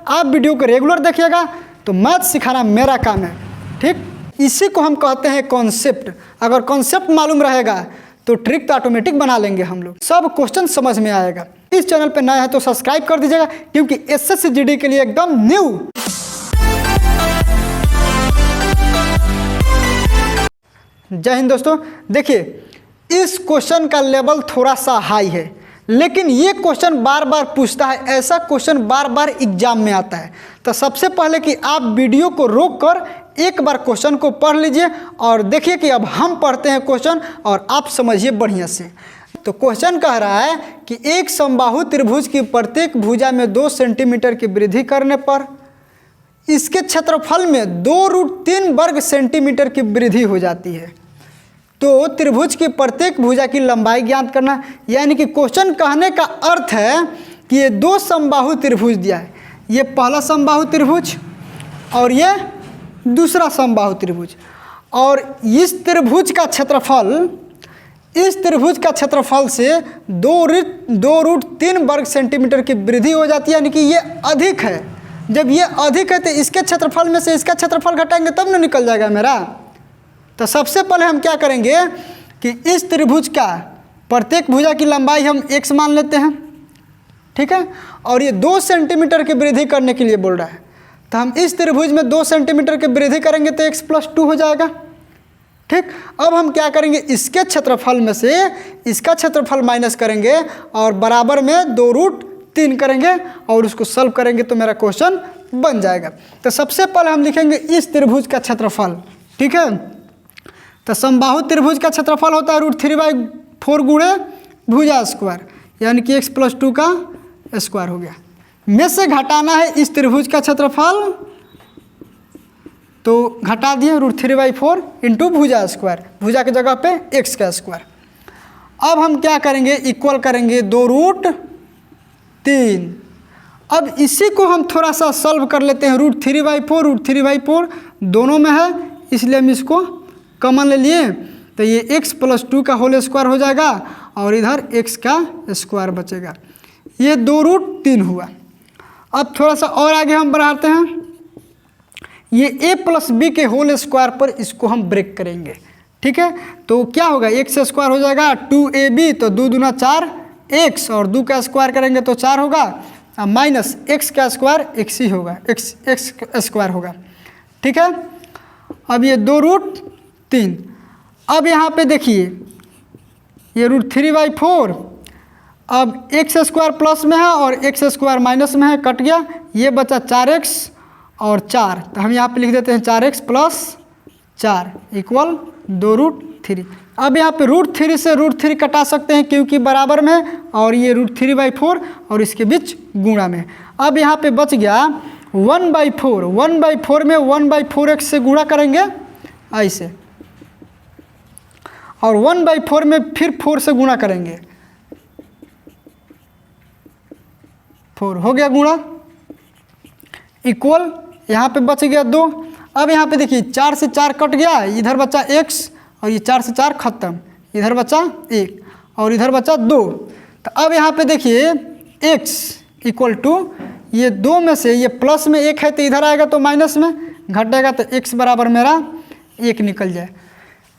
आप वीडियो को रेगुलर देखिएगा तो मैथ सिखाना मेरा काम है, ठीक। इसी को हम कहते हैं कॉन्सेप्ट। अगर कॉन्सेप्ट मालूम रहेगा तो ट्रिक तो ऑटोमेटिक बना लेंगे हम लोग, सब क्वेश्चन समझ में आएगा। इस चैनल पे नया है तो सब्सक्राइब कर दीजिएगा, क्योंकि एसएससी जीडी के लिए एकदम न्यू। जय हिंद दोस्तों। देखिए, इस क्वेश्चन का लेवल थोड़ा सा हाई है, लेकिन ये क्वेश्चन बार बार पूछता है, ऐसा क्वेश्चन बार बार एग्जाम में आता है। तो सबसे पहले कि आप वीडियो को रोक कर एक बार क्वेश्चन को पढ़ लीजिए और देखिए कि अब हम पढ़ते हैं क्वेश्चन और आप समझिए बढ़िया से। तो क्वेश्चन कह रहा है कि एक समबाहु त्रिभुज की प्रत्येक भुजा में 2 सेंटीमीटर की वृद्धि करने पर इसके क्षेत्रफल में 2√3 वर्ग सेंटीमीटर की वृद्धि हो जाती है। तो त्रिभुज की प्रत्येक भुजा की लंबाई ज्ञात करना। यानी कि क्वेश्चन कहने का अर्थ है कि ये 2 समबाहु त्रिभुज दिया है, ये पहला समबाहु त्रिभुज और ये दूसरा समबाहु त्रिभुज, और इस त्रिभुज का क्षेत्रफल इस त्रिभुज का क्षेत्रफल से 2√3 वर्ग सेंटीमीटर की वृद्धि हो जाती है। यानी कि ये अधिक है। जब ये अधिक है तो इसके क्षेत्रफल में से इसका क्षेत्रफल घटाएंगे तब ना निकल जाएगा मेरा। तो सबसे पहले हम क्या करेंगे कि इस त्रिभुज का प्रत्येक भुजा की लंबाई हम x मान लेते हैं, ठीक है। और ये 2 सेंटीमीटर की वृद्धि करने के लिए बोल रहा है, तो हम इस त्रिभुज में 2 सेंटीमीटर की वृद्धि करेंगे तो x + 2 हो जाएगा, ठीक। अब हम क्या करेंगे, इसके क्षेत्रफल में से इसका क्षेत्रफल माइनस करेंगे और बराबर में 2√3 करेंगे और उसको सॉल्व करेंगे तो मेरा क्वेश्चन बन जाएगा। तो सबसे पहले हम लिखेंगे इस त्रिभुज का क्षेत्रफल, ठीक है। तो समबाहु त्रिभुज का क्षेत्रफल होता है √3/4 गुणे भुजा स्क्वायर, यानी कि x + 2 का स्क्वायर हो गया। में से घटाना है इस त्रिभुज का क्षेत्रफल, तो घटा दिए √3/4 इंटू भुजा स्क्वायर, भुजा की जगह पे x का स्क्वायर। अब हम क्या करेंगे, इक्वल करेंगे 2√3। अब इसी को हम थोड़ा सा सॉल्व कर लेते हैं। √3/4 दोनों में है, इसलिए हम इसको कॉमन ले लिए, तो ये x + 2 का होल स्क्वायर हो जाएगा और इधर x का स्क्वायर बचेगा। ये 2√3 हुआ। अब थोड़ा सा और आगे हम बढ़ाते हैं, ये a + b के होल स्क्वायर पर इसको हम ब्रेक करेंगे, ठीक है। तो क्या होगा, x स्क्वायर हो जाएगा 2ab, तो 2 दूना 4x और 2 का स्क्वायर करेंगे तो 4 होगा, माइनस x का स्क्वायर x ही होगा, x स्क्वायर होगा, ठीक है। अब ये 2√3। अब यहाँ पे देखिए ये √3/4, अब x स्क्वायर प्लस में है और x स्क्वायर माइनस में है, कट गया, ये बचा 4x और 4, तो हम यहाँ पे लिख देते हैं 4x + 4 = 2√3। अब यहाँ पे √3 से √3 कटा सकते हैं क्योंकि बराबर में है, और ये √3/4 और इसके बीच गुणा में। अब यहाँ पे बच गया 1/4। 1/4 में 1/4x से गुणा करेंगे ऐसे, और 1/4 में फिर 4 से गुणा करेंगे, 4 हो गया गुणा, इक्वल, यहाँ पे बच गया 2। अब यहाँ पे देखिए 4 से 4 कट गया, इधर बचा x और ये 4 से 4 खत्म, इधर बचा 1 और इधर बचा 2। तो अब यहाँ पे देखिए x = ये 2 में से ये प्लस में 1 है तो इधर आएगा तो माइनस में घटेगा, तो x बराबर मेरा 1 निकल जाए।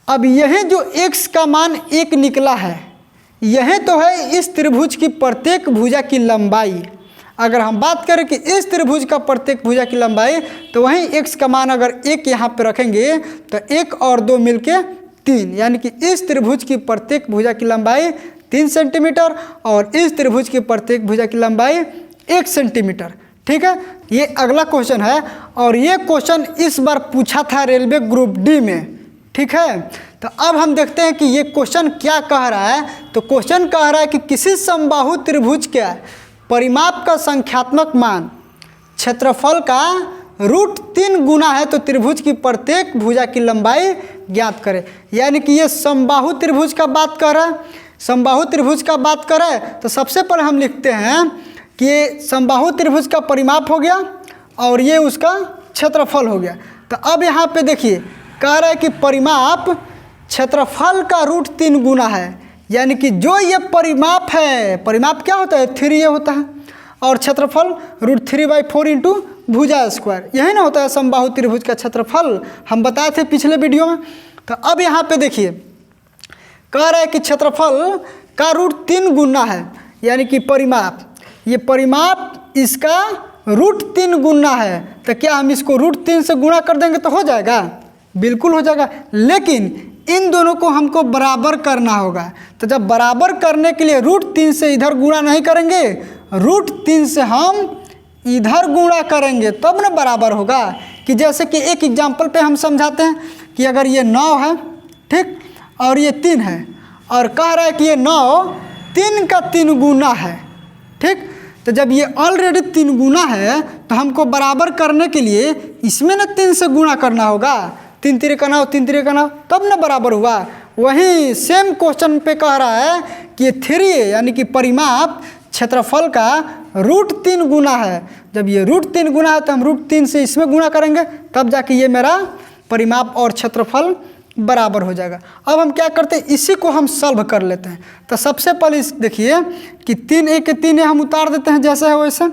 अब यही जो x का मान 1 निकला है, यही तो है इस त्रिभुज की प्रत्येक भुजा की लंबाई। अगर हम बात करें कि इस त्रिभुज का प्रत्येक भुजा की लंबाई, तो वहीं x का मान अगर 1 यहाँ पे रखेंगे तो 1 और 2 मिलके 3, यानी कि इस त्रिभुज की प्रत्येक भुजा की लंबाई 3 सेंटीमीटर और इस त्रिभुज की प्रत्येक भुजा की लंबाई 1 सेंटीमीटर, ठीक है। ये अगला क्वेश्चन है और ये क्वेश्चन इस बार पूछा था रेलवे ग्रुप डी में, ठीक है। तो अब हम देखते हैं कि ये क्वेश्चन क्या कह रहा है। तो क्वेश्चन कह रहा है कि किसी समबाहु त्रिभुज के परिमाप का संख्यात्मक मान क्षेत्रफल का √3 गुना है तो त्रिभुज की प्रत्येक भुजा की लंबाई ज्ञात करें। यानी कि ये समबाहु त्रिभुज का बात कर रहा है। समबाहु त्रिभुज का बात करें तो सबसे पहले हम लिखते हैं कि ये समबाहु त्रिभुज का परिमाप हो गया और ये उसका क्षेत्रफल हो गया। तो अब यहाँ पे देखिए कह रहा है कि परिमाप क्षेत्रफल का √3 गुना है, यानी कि जो ये परिमाप है, परिमाप क्या होता है 3a होता है, और क्षेत्रफल √3/4 इंटू भुजा स्क्वायर, यही ना होता है समबाहु त्रिभुज का क्षेत्रफल, हम बताए थे पिछले वीडियो में। तो अब यहाँ पे देखिए कह रहा है कि क्षेत्रफल का √3 गुना है, यानी कि परिमाप, ये परिमाप इसका √3 गुना है। तो क्या हम इसको √3 से गुणा कर देंगे तो हो जाएगा? बिल्कुल हो जाएगा, लेकिन इन दोनों को हमको बराबर करना होगा। तो जब बराबर करने के लिए √3 से इधर गुणा नहीं करेंगे, √3 से हम इधर गुणा करेंगे तब ना बराबर होगा। कि जैसे कि एक एग्जाम्पल पे हम समझाते हैं कि अगर ये 9 है, ठीक, और ये 3 है, और कह रहा है कि ये 9 3 का 3 गुना है, ठीक। तो जब ये ऑलरेडी 3 गुना है तो हमको बराबर करने के लिए इसमें ना 3 से गुणा करना होगा। 3 3 का 9, 3 3 का 9, तब ना बराबर हुआ। वही सेम क्वेश्चन पे कह रहा है कि ये 3 यानी कि परिमाप क्षेत्रफल का √3 गुना है। जब ये √3 गुना है तो हम √3 से इसमें गुणा करेंगे, तब जाके ये मेरा परिमाप और क्षेत्रफल बराबर हो जाएगा। अब हम क्या करते हैं, इसी को हम सॉल्व कर लेते हैं। तो सबसे पहले देखिए कि 3 a के 3 a हम उतार देते हैं जैसे है वैसे,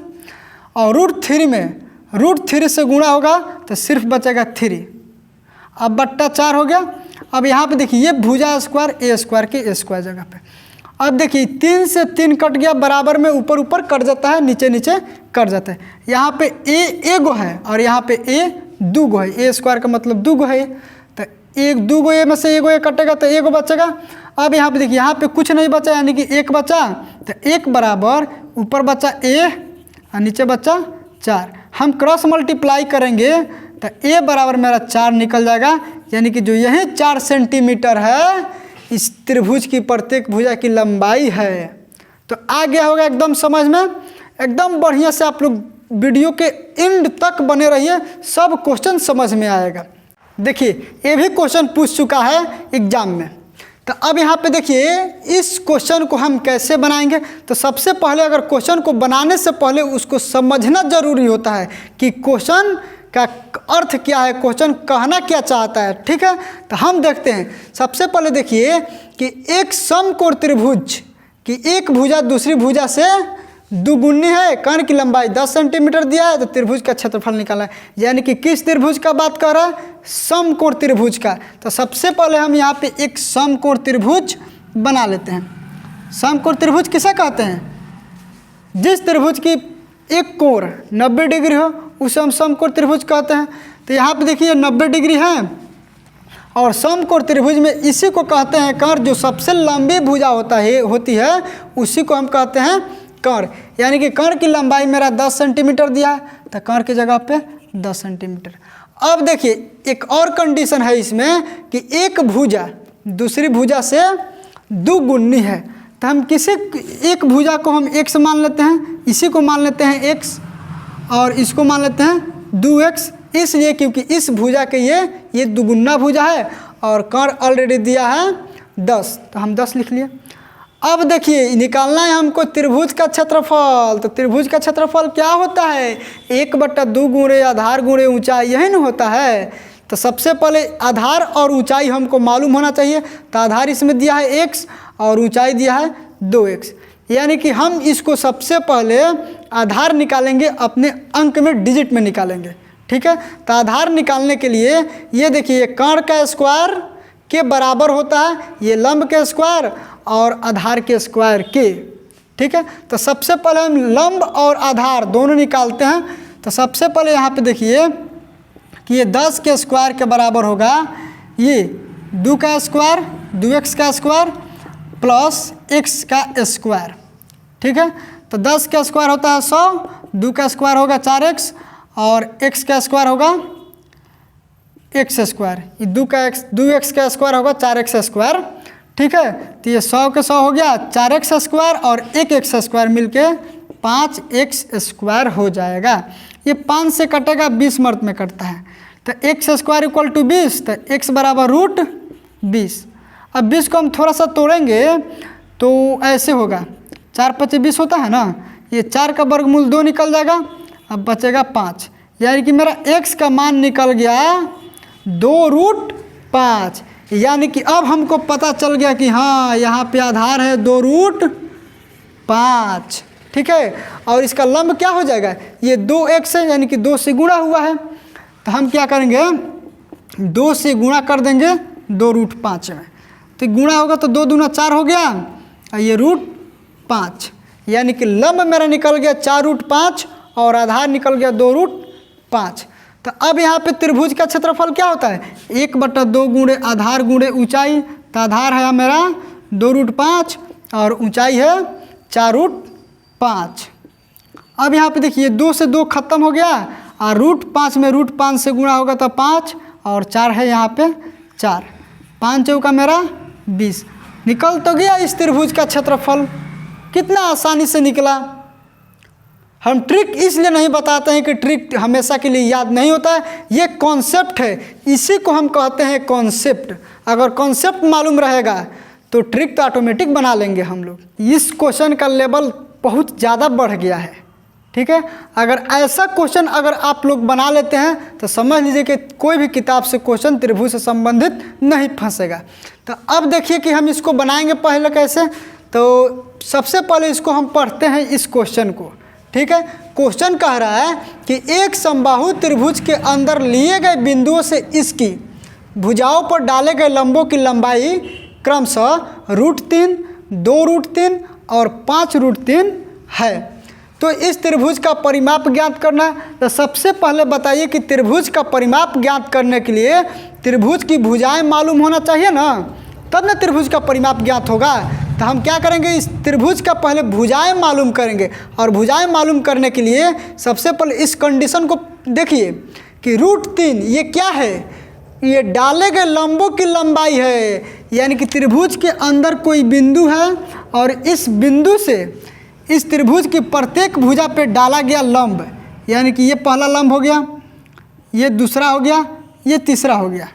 और √3 में √3 से गुणा होगा तो सिर्फ बचेगा 3, अब बट्टा 4 हो गया। अब यहाँ पे देखिए ये भुजा स्क्वायर a स्क्वायर के a स्क्वायर जगह पे। अब देखिए 3 से 3 कट गया, बराबर में ऊपर ऊपर कट जाता है, नीचे नीचे कट जाता है। यहाँ पे a एगो है और यहाँ पे a दूगो है, a स्क्वायर का मतलब दूगो है। तो एक दूगो ए में से एगो ए कटेगा तो एगो बचेगा। अब यहाँ पे देखिए यहाँ पे कुछ नहीं बचा, यानी कि 1 बचा, तो 1 बराबर ऊपर बचा a और नीचे बचा 4। हम क्रॉस मल्टीप्लाई करेंगे तो a बराबर मेरा 4 निकल जाएगा, यानी कि जो यही 4 सेंटीमीटर है इस त्रिभुज की प्रत्येक भुजा की लंबाई है। तो आ गया होगा एकदम समझ में। एकदम बढ़िया से आप लोग वीडियो के एंड तक बने रहिए, सब क्वेश्चन समझ में आएगा। देखिए ये भी क्वेश्चन पूछ चुका है एग्जाम में। तो अब यहाँ पे देखिए इस क्वेश्चन को हम कैसे बनाएंगे। तो सबसे पहले अगर क्वेश्चन को बनाने से पहले उसको समझना जरूरी होता है कि क्वेश्चन का अर्थ क्या है, क्वेश्चन कहना क्या चाहता है, ठीक है। तो हम देखते हैं, सबसे पहले देखिए कि एक समकोण त्रिभुज की एक भुजा दूसरी भुजा से दुगुनी है, कर्ण की लंबाई 10 सेंटीमीटर दिया है, तो त्रिभुज का क्षेत्रफल निकालना है। यानी कि किस त्रिभुज का बात कर रहा है, समकोण त्रिभुज का। तो सबसे पहले हम यहाँ पे एक समकोण त्रिभुज बना लेते हैं। समकोण त्रिभुज किसे कहते हैं, जिस त्रिभुज की एक कोण 90 डिग्री हो उसे हम समकोण त्रिभुज कहते हैं। तो यहाँ पे देखिए 90 डिग्री है, और समकोण त्रिभुज में इसी को कहते हैं कर्ण, जो सबसे लंबी भुजा होती है उसी को हम कहते हैं कर्ण। यानी कि कर्ण की लंबाई मेरा 10 सेंटीमीटर दिया है, तो कर्ण की जगह पे 10 सेंटीमीटर। अब देखिए एक और कंडीशन है इसमें कि एक भुजा दूसरी भुजा से दुगुनी है। तो हम किसी एक भुजा को हम x मान लेते हैं, इसी को मान लेते हैं x, और इसको मान लेते हैं 2x, इसलिए क्योंकि इस भुजा के ये दुगुना भुजा है और कर्ण ऑलरेडी दिया है 10, तो हम 10 लिख लिए। अब देखिए निकालना है हमको त्रिभुज का क्षेत्रफल। तो त्रिभुज का क्षेत्रफल क्या होता है, 1/2 गुणे आधार गुणे ऊंचाई, यही ना होता है। तो सबसे पहले आधार और ऊंचाई हमको मालूम होना चाहिए। तो आधार इसमें दिया है x और ऊंचाई दिया है 2x, यानी कि हम इसको सबसे पहले आधार निकालेंगे, अपने अंक में डिजिट में निकालेंगे, ठीक है। तो आधार निकालने के लिए ये देखिए कर्ण का स्क्वायर के बराबर होता है ये लंब के स्क्वायर और आधार के स्क्वायर के, ठीक है। तो सबसे पहले हम लंब और आधार दोनों निकालते हैं। तो सबसे पहले यहाँ पे देखिए कि ये 10 के स्क्वायर के बराबर होगा ये 2 का स्क्वायर 2x का स्क्वायर प्लस x का स्क्वायर, ठीक है। तो 10 का स्क्वायर होता है 100, 2 का स्क्वायर होगा 4x और x का स्क्वायर होगा x स्क्वायर, ये 2x का स्क्वायर होगा 4x स्क्वायर, ठीक है। तो ये 100 के 100 हो गया 4x स्क्वायर और 1x स्क्वायर मिलके 5x स्क्वायर हो जाएगा। ये 5 से कटेगा 20 मर्द में कटता है, तो x स्क्वायर इक्वल टू 20, तो x बराबर √20। अब 20 को हम थोड़ा सा तोड़ेंगे तो ऐसे होगा, 4 5 20 होता है ना, ये 4 का वर्गमूल 2 निकल जाएगा, अब बचेगा 5, यानी कि मेरा x का मान निकल गया 2√5। यानी कि अब हमको पता चल गया कि हाँ यहाँ पे आधार है 2√5, ठीक है। और इसका लंब क्या हो जाएगा, ये 2x है, यानी कि 2 से गुणा हुआ है। तो हम क्या करेंगे, 2 से गुणा कर देंगे 2√5 में, तो गुणा होगा तो 2 दूना 4 हो गया, और ये √5, यानी कि लंब मेरा निकल गया 4√5 और आधार निकल गया 2√5। तो अब यहाँ पे त्रिभुज का क्षेत्रफल क्या होता है, 1/2 गुणे आधार गुणे ऊंचाई। तो आधार है मेरा 2√5 और ऊंचाई है 4√5। अब यहाँ पे देखिए 2 से 2 खत्म हो गया, और √5 में √5 से गुणा होगा तो 5, और 4 है यहाँ पे 4, 5 चौका मेरा 20। निकल तो गया इस त्रिभुज का क्षेत्रफल, कितना आसानी से निकला। हम ट्रिक इसलिए नहीं बताते हैं कि ट्रिक हमेशा के लिए याद नहीं होता है, ये कॉन्सेप्ट है, इसी को हम कहते हैं कॉन्सेप्ट। अगर कॉन्सेप्ट मालूम रहेगा तो ट्रिक तो ऑटोमेटिक बना लेंगे हम लोग। इस क्वेश्चन का लेवल बहुत ज़्यादा बढ़ गया है, ठीक है। अगर ऐसा क्वेश्चन अगर आप लोग बना लेते हैं तो समझ लीजिए कि कोई भी किताब से क्वेश्चन त्रिभुज से संबंधित नहीं फंसेगा। तो अब देखिए कि हम इसको बनाएंगे पहले कैसे। तो सबसे पहले इसको हम पढ़ते हैं इस क्वेश्चन को, ठीक है। क्वेश्चन कह रहा है कि एक समबाहु त्रिभुज के अंदर लिए गए बिंदुओं से इसकी भुजाओं पर डाले गए लंबों की लंबाई क्रमशः √3, 2√3 और 5√3 है। तो इस त्रिभुज का परिमाप ज्ञात करना है। तो सबसे पहले बताइए कि त्रिभुज का परिमाप ज्ञात करने के लिए त्रिभुज की भुजाएं मालूम होना चाहिए ना, तब ना त्रिभुज का परिमाप ज्ञात होगा। तो हम क्या करेंगे, इस त्रिभुज का पहले भुजाएं मालूम करेंगे, और भुजाएं मालूम करने के लिए सबसे पहले इस कंडीशन को देखिए कि √3 ये क्या है, ये डाले गए लंबों की लंबाई है, यानी कि त्रिभुज के अंदर कोई बिंदु है और इस बिंदु से इस त्रिभुज की प्रत्येक भुजा पे डाला गया लंब, यानी कि ये पहला लंब हो गया, ये दूसरा हो गया, ये तीसरा हो गया।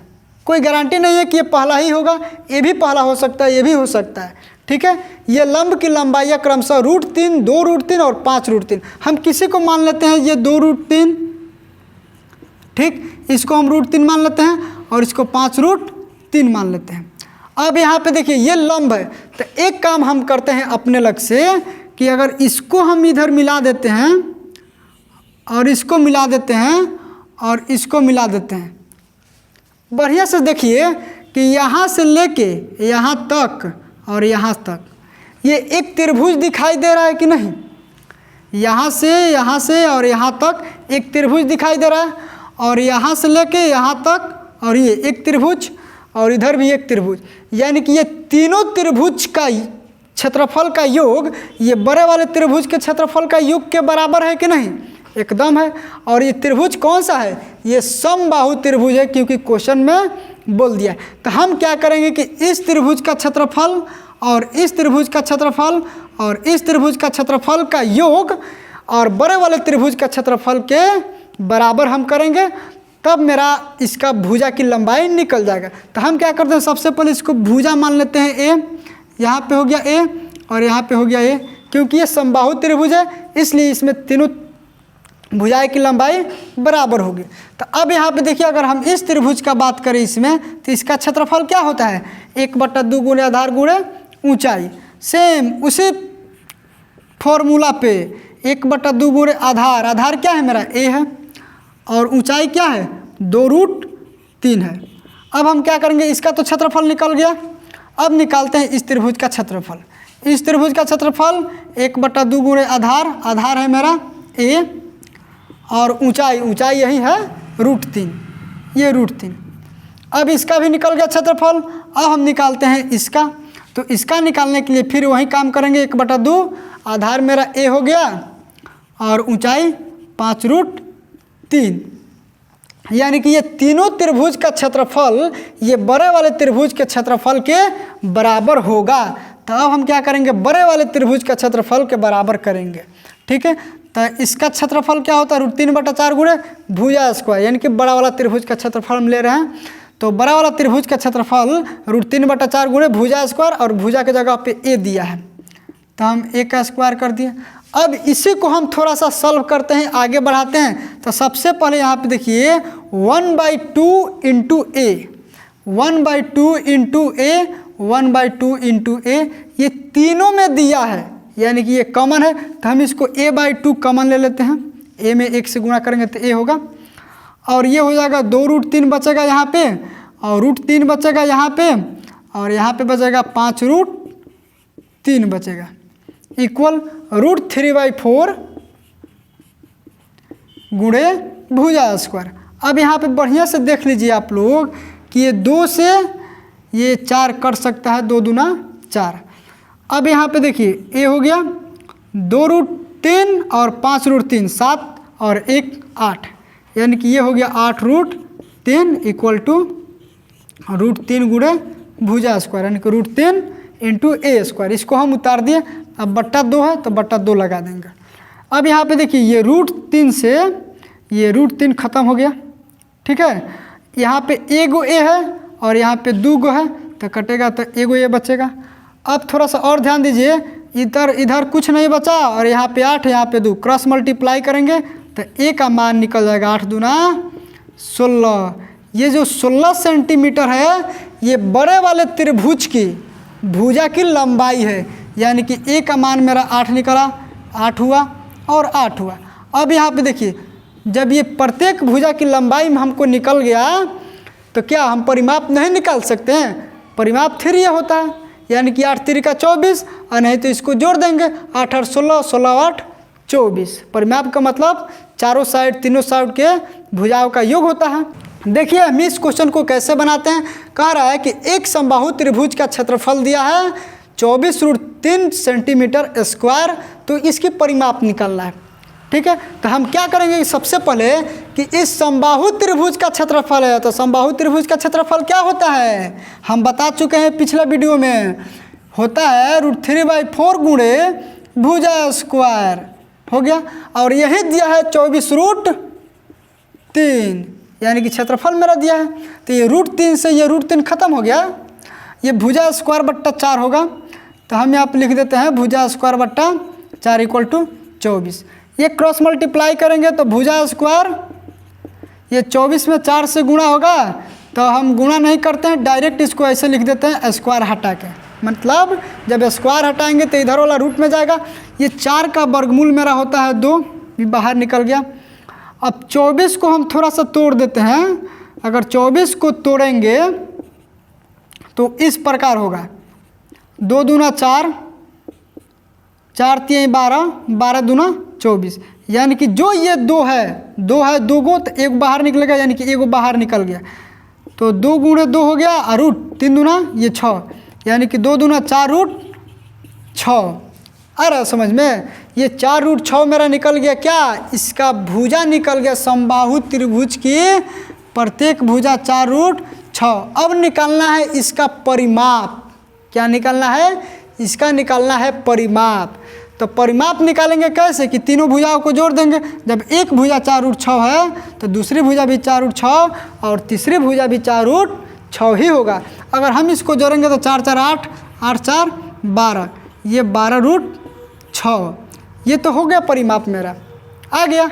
कोई गारंटी नहीं है कि ये पहला ही होगा, ये भी पहला हो सकता है, ये भी हो सकता है, ठीक है। ये लंब की लंबाई क्रमशः √3, 2√3 और 5√3। हम किसी को मान लेते हैं ये 2√3, ठीक, इसको हम √3 मान लेते हैं और इसको 5√3 मान लेते हैं। अब यहाँ पे देखिए ये लंब है, तो एक काम हम करते हैं अपने लग से कि अगर इसको हम इधर मिला देते हैं और इसको मिला देते हैं और इसको मिला देते हैं, बढ़िया से देखिए कि यहाँ से लेके यहाँ तक और यहाँ तक ये एक त्रिभुज दिखाई दे रहा है कि नहीं। यहाँ से और यहाँ तक एक त्रिभुज दिखाई दे रहा है, और यहाँ से लेके यहाँ तक और ये एक त्रिभुज, और इधर भी एक त्रिभुज, यानी कि ये तीनों त्रिभुज का क्षेत्रफल का योग ये बड़े वाले त्रिभुज के क्षेत्रफल का योग के बराबर है कि नहीं, एकदम है। और ये त्रिभुज कौन सा है, ये समबाहु त्रिभुज है, क्योंकि क्वेश्चन में बोल दिया है। तो हम क्या करेंगे कि इस त्रिभुज का क्षेत्रफल और इस त्रिभुज का क्षेत्रफल और इस त्रिभुज का क्षेत्रफल का योग और बड़े वाले त्रिभुज का क्षेत्रफल के बराबर हम करेंगे, तब मेरा इसका भुजा की लंबाई निकल जाएगा। तो हम क्या करते हैं, सबसे पहले इसको भुजा मान लेते हैं ए, यहाँ पे हो गया ए और यहाँ पे हो गया ए, क्योंकि ये समबाहु त्रिभुज है इसलिए इसमें तीनों भुजाएं की लंबाई बराबर होगी। तो अब यहाँ पे देखिए अगर हम इस त्रिभुज का बात करें इसमें, तो इसका क्षेत्रफल क्या होता है, 1/2 गुणे आधार गुणे ऊंचाई। सेम उसी फॉर्मूला पे 1/2 गुणे आधार, आधार क्या है मेरा ए है, और ऊंचाई क्या है 2√3 है। अब हम क्या करेंगे, इसका तो क्षेत्रफल निकल गया, अब निकालते हैं इस त्रिभुज का क्षेत्रफल। इस त्रिभुज का क्षेत्रफल 1/2 गुणे आधार, आधार है मेरा ए, और ऊंचाई, ऊंचाई यही है √3, ये √3। अब इसका भी निकल गया क्षेत्रफल। अब हम निकालते हैं इसका, तो इसका निकालने के लिए फिर वही काम करेंगे, 1/2 आधार मेरा ए हो गया और ऊंचाई 5√3, यानी कि ये तीनों त्रिभुज का क्षेत्रफल ये बड़े वाले त्रिभुज के क्षेत्रफल के बराबर होगा। तो अब हम क्या करेंगे, बड़े वाले त्रिभुज का क्षेत्रफल के बराबर करेंगे, ठीक है। तो इसका क्षेत्रफल क्या होता है, √3/4 गुणे भुजा स्क्वायर, यानी कि बड़ा वाला त्रिभुज का क्षेत्रफल हम ले रहे हैं। तो बड़ा वाला त्रिभुज का क्षेत्रफल √3/4 गुणे भुजा स्क्वायर, और भुजा की जगह पे ए दिया है तो हम ए का स्क्वायर कर दिए। अब इसी को हम थोड़ा सा सॉल्व करते हैं, आगे बढ़ाते हैं। तो सबसे पहले यहाँ पे देखिए 1/2 इंटू ए, 1/2 इंटू ए, 1/2 इंटू ए, ये तीनों में दिया है, यानी कि ये कॉमन है, तो हम इसको a/2 कॉमन ले लेते हैं। a में 1 से गुणा करेंगे तो a होगा, और ये हो जाएगा 2√3 बचेगा यहाँ पे, और √3 बचेगा यहाँ पे, और यहाँ पे बचेगा 5√3 बचेगा, इक्वल √3/4 गुणे भुजा स्क्वायर। अब यहाँ पे बढ़िया से देख लीजिए आप लोग कि ये 2 से ये 4 कट सकता है, 2 दूना 4। अब यहाँ पे देखिए a हो गया 2√3 और 5√3 7 और 1 8, यानी कि ये हो गया 8√3 इक्वल टू √3 गुणे भुजा स्क्वायर, यानी कि √3 इंटू a स्क्वायर। इसको हम उतार दिए, अब बट्टा 2 है तो बट्टा 2 लगा देंगे। अब यहाँ पे देखिए ये √3 से ये √3 खत्म हो गया, ठीक है। यहाँ पे एगो a है और यहाँ पे 2 गो है, तो कटेगा तो एगो a बचेगा। अब थोड़ा सा और ध्यान दीजिए, इधर कुछ नहीं बचा और यहाँ पे 8 यहाँ पे 2, क्रॉस मल्टीप्लाई करेंगे तो a का मान निकल जाएगा 8 दूना 16। ये जो 16 सेंटीमीटर है ये बड़े वाले त्रिभुज की भुजा की लंबाई है, यानी कि a का मान मेरा 8 निकला, 8 हुआ और 8 हुआ। अब यहाँ पे देखिए जब ये प्रत्येक भुजा की लंबाई में हमको निकल गया तो क्या हम परिमाप नहीं निकाल सकते हैं? परिमाप 3 होता है, यानी कि 8 3 का 24, और नहीं तो इसको जोड़ देंगे 8 8 16, 16 8 24। परिमाप का मतलब चारों साइड तीनों साइड के भुजाओं का योग होता है। देखिए हम इस क्वेश्चन को कैसे बनाते हैं। कह रहा है कि एक समबाहु त्रिभुज का क्षेत्रफल दिया है 24√3 सेंटीमीटर स्क्वायर, तो इसकी परिमाप निकालना है, ठीक है। तो हम क्या करेंगे सबसे पहले कि इस समबाहु त्रिभुज का क्षेत्रफल है, तो समबाहु त्रिभुज का क्षेत्रफल क्या होता है हम बता चुके हैं पिछले वीडियो में, होता है √3/4 गुणे भुजा स्क्वायर, हो गया। और यही दिया है 24√3, यानी कि क्षेत्रफल मेरा दिया है, तो ये √3 से ये √3 खत्म हो गया, ये भुजा स्क्वायर बट्टा 4 होगा, तो हम यहाँ पर लिख देते हैं भुजा स्क्वायर बट्टा 4 इक्वल टू 24। ये क्रॉस मल्टीप्लाई करेंगे तो भुजा स्क्वायर ये 24 में 4 से गुणा होगा, तो हम गुणा नहीं करते हैं, डायरेक्ट इसको ऐसे लिख देते हैं स्क्वायर हटा के, मतलब जब स्क्वायर हटाएंगे तो इधर वाला रूट में जाएगा। ये 4 का वर्गमूल मेरा होता है 2, ये बाहर निकल गया। अब 24 को हम थोड़ा सा तोड़ देते हैं, अगर 24 को तोड़ेंगे तो इस प्रकार होगा 2 दूना 4, 4 3 12, 12 दूना 24, यानी कि जो ये 2 है 2 गो, तो एक बाहर निकलेगा, यानी कि एगो बाहर निकल गया, तो 2 गुणे 2 हो गया, और √3 दूना ये 6, यानी कि 2 दूना 4 √6। आ रहा समझ में, ये 4 √6 मेरा निकल गया, क्या इसका भुजा निकल गया समबाहु त्रिभुज की प्रत्येक भुजा 4 √6। अब निकालना है इसका परिमाप, क्या निकालना है इसका निकालना है परिमाप। तो परिमाप निकालेंगे कैसे कि तीनों भुजाओं को जोड़ देंगे, जब एक भुजा 4 √6 है तो दूसरी भुजा भी 4 √6 और तीसरी भुजा भी 4 √6 ही होगा। अगर हम इसको जोड़ेंगे तो 4 4 8, 8 4 12, ये 12 √6, ये तो हो गया परिमाप मेरा आ गया।